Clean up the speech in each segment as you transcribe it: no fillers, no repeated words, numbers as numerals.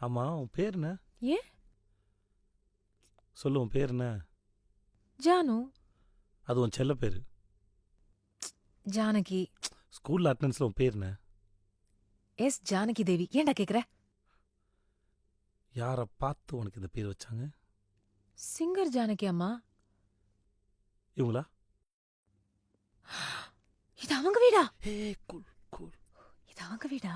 ஆமா, உன் பேர் என்ன? ஏன்? சொல்லு, உன் பேர் என்ன? ஜானு. அது உன் செல்ல பேரு. ஜானகி. ஸ்கூல்ல அட்டெண்டன்ஸ்ல உன் பேர் என்ன? எஸ் ஜானகி தேவி. ஏன்டா கேக்குற? யாரை பார்த்து உனக்கு இந்த பேர் வச்சாங்க? சிங்கர் ஜானகி அம்மா. இவங்களா? இது அவங்க வீடா? ஏ கூல் கூல். இது அவங்க வீடா?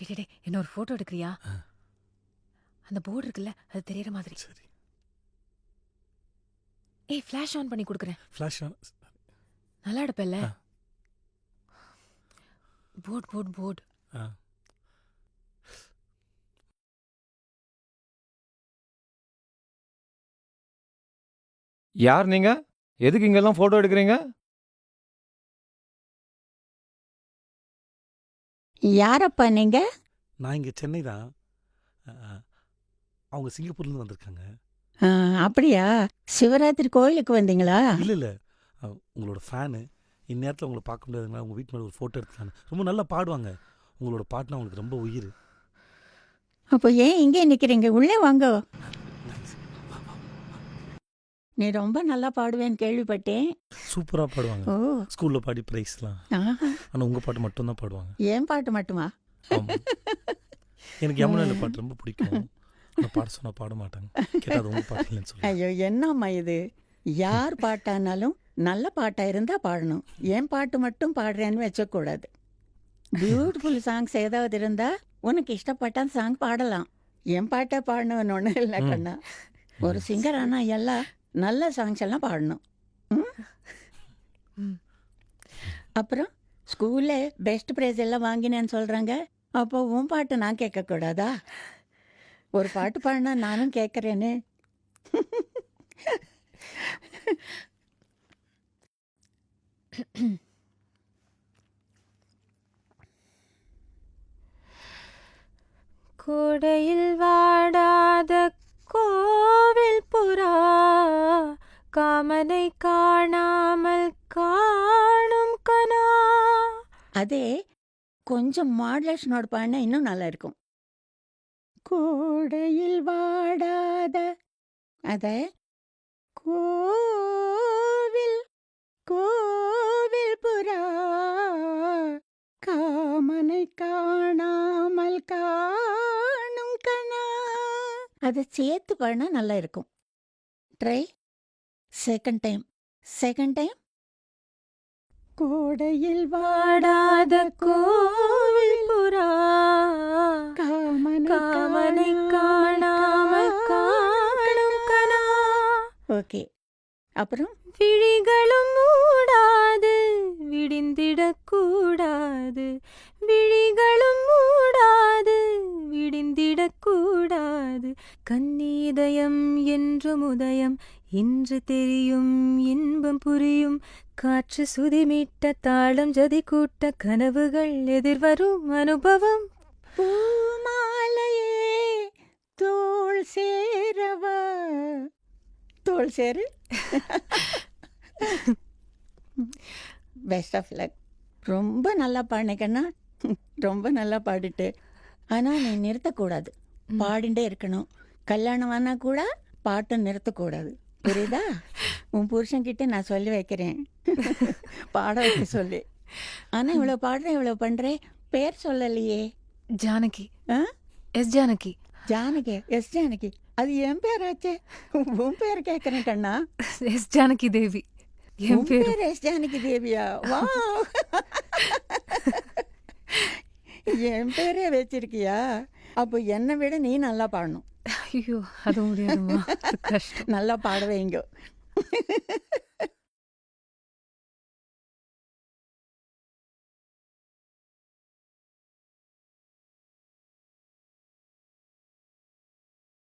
டே என்ன ஒரு போட்டோ எடுக்கிறியா? அந்த போர்டு இருக்குல்ல, அது தெரியற மாதிரி. சரி. ஏய், ஃபிளாஷ் ஆன் பண்ணி கொடுக்குறேன். Flash on. நல்லா எடுப்பல்ல? Board board board. யார் நீங்க? எதுக்கு இங்கெல்லாம் போட்டோ எடுக்கிறீங்க? யாரப்பா நீங்க? நான் இங்கே சென்னை தான். அவங்க சிங்கப்பூர்லேருந்து வந்திருக்காங்க. அப்படியா? சிவராத்திரி கோயிலுக்கு வந்தீங்களா? இல்லை இல்லை, உங்களோட ஃபேனு. இந்நேரத்தில் உங்களை பார்க்க முடியாதுங்களா? உங்கள் வீட்டு மேலே ஒரு ஃபோட்டோ எடுத்துக்காங்க. ரொம்ப நல்லா பாடுவாங்க. உங்களோட பாட்டுனா அவங்களுக்கு ரொம்ப உயிர். அப்போ ஏன் இங்கே நிற்கிறீங்க? உள்ளே வாங்க. நீ ரொம்ப நல்லா பாடுவேன்னு கேள்விப்பட்டேன். சூப்பராக பாடுவாங்க. ஓ, ஸ்கூலில் பாடி ப்ரைஸ்லாம். ஆனால் உங்கள் பாட்டு மட்டும்தான் பாடுவாங்க. ஏன் பாட்டு மட்டுமா? ஆமாம். எனக்கு யமுனால பாட்டு ரொம்ப பிடிக்கும். ஆனால் பாட சொன்னால் பாட மாட்டாங்க. கேட்டால் அது உங்கள் பாட்டு இல்லைன்னு சொல்லி. ஐயோ, என்னம்மா இது? யார் பாட்டானாலும் நல்ல பாட்டாக இருந்தால் பாடணும். ஏன் பாட்டு மட்டும் பாடுறேன்னு வச்சக்கூடாது. பியூட்டிஃபுல் சாங்ஸ் ஏதாவது இருந்தால் உனக்கு இஷ்டப்பட்ட சாங் பாடலாம். என் பாட்டை பாடணும்னு ஒன்றும் இல்லை கண்ணா. ஒரு சிங்கர் ஆனால் எல்லாம் நல்ல சாங்ஸ் எல்லாம் பாடணும். அப்புறம் ஸ்கூலில் பெஸ்ட் ப்ரைஸ் எல்லாம் வாங்கினேன்னு சொல்கிறாங்க. அப்போ உன் பாட்டு நான் கேட்கக்கூடாதா? ஒரு பாட்டு பாடினா நானும் கேட்குறேன்னு. கோடையில் வாடாத கோவில் புறா காமனை காணாமல் காணும் கனா. அதே கொஞ்சம் மாடுலேஷனோட பாடினா இன்னும் நல்லா இருக்கும். கோடையில் வாடாத அத கோவில் கோவில் புறா காமனை காணாமல் காணும் கனா. அதை சேர்த்து பாடினா நல்லா இருக்கும். ட்ரை. Second time. கோடையில் வாடாத கோவில் புறா காமனை காணாமல் காணும் கனா. ஓகே. அப்புறம் விழிகளும் மூடாது விடிந்திடக்கூடாது, விழிகளும் மூடாது விடிந்திடக்கூடாது. கண்ணீதயம் என்றும் உதயம் இன்று தெரியும், இன்பம் புரியும். காற்று சுதிமிட்ட தாளம் ஜதி கூட்ட கனவுகள் எதிர்வரும் அனுபவம். பூமாலையே தோள் சேரவா. தோள் சேரு. Best of luck. ரொம்ப நல்லா பாடினேக்கண்ணா. ரொம்ப நல்லா பாடிட்டு. ஆனால் நீ நிறுத்தக்கூடாது, பாடிண்டே இருக்கணும். கல்யாணம் ஆனால் கூட பாட்டை நிறுத்தக்கூடாது, புரியுதா? உன் புருஷன்கிட்ட நான் சொல்லி வைக்கிறேன், பாட வைக்க சொல்லி. ஆனால் இவ்வளோ பாடுறேன், இவ்வளோ பண்ணுறேன், பேர் சொல்லலையே. ஜானகி. எஸ் ஜானகி. ஜானகி. எஸ் ஜானகி. அது என் பேராச்சே. உன் பேர் கேட்குறேன் கண்ணா. எஸ் ஜானகி தேவி. என் பேர் எஸ் ஜானகி தேவியா? வா, என் பேரே வச்சிருக்கியா? அப்போ என்னை விட நீ நல்லா பாடணும். ஐயோ, அது முடியாதுமா, கஷ்டம். நல்லா பாட வைங்க.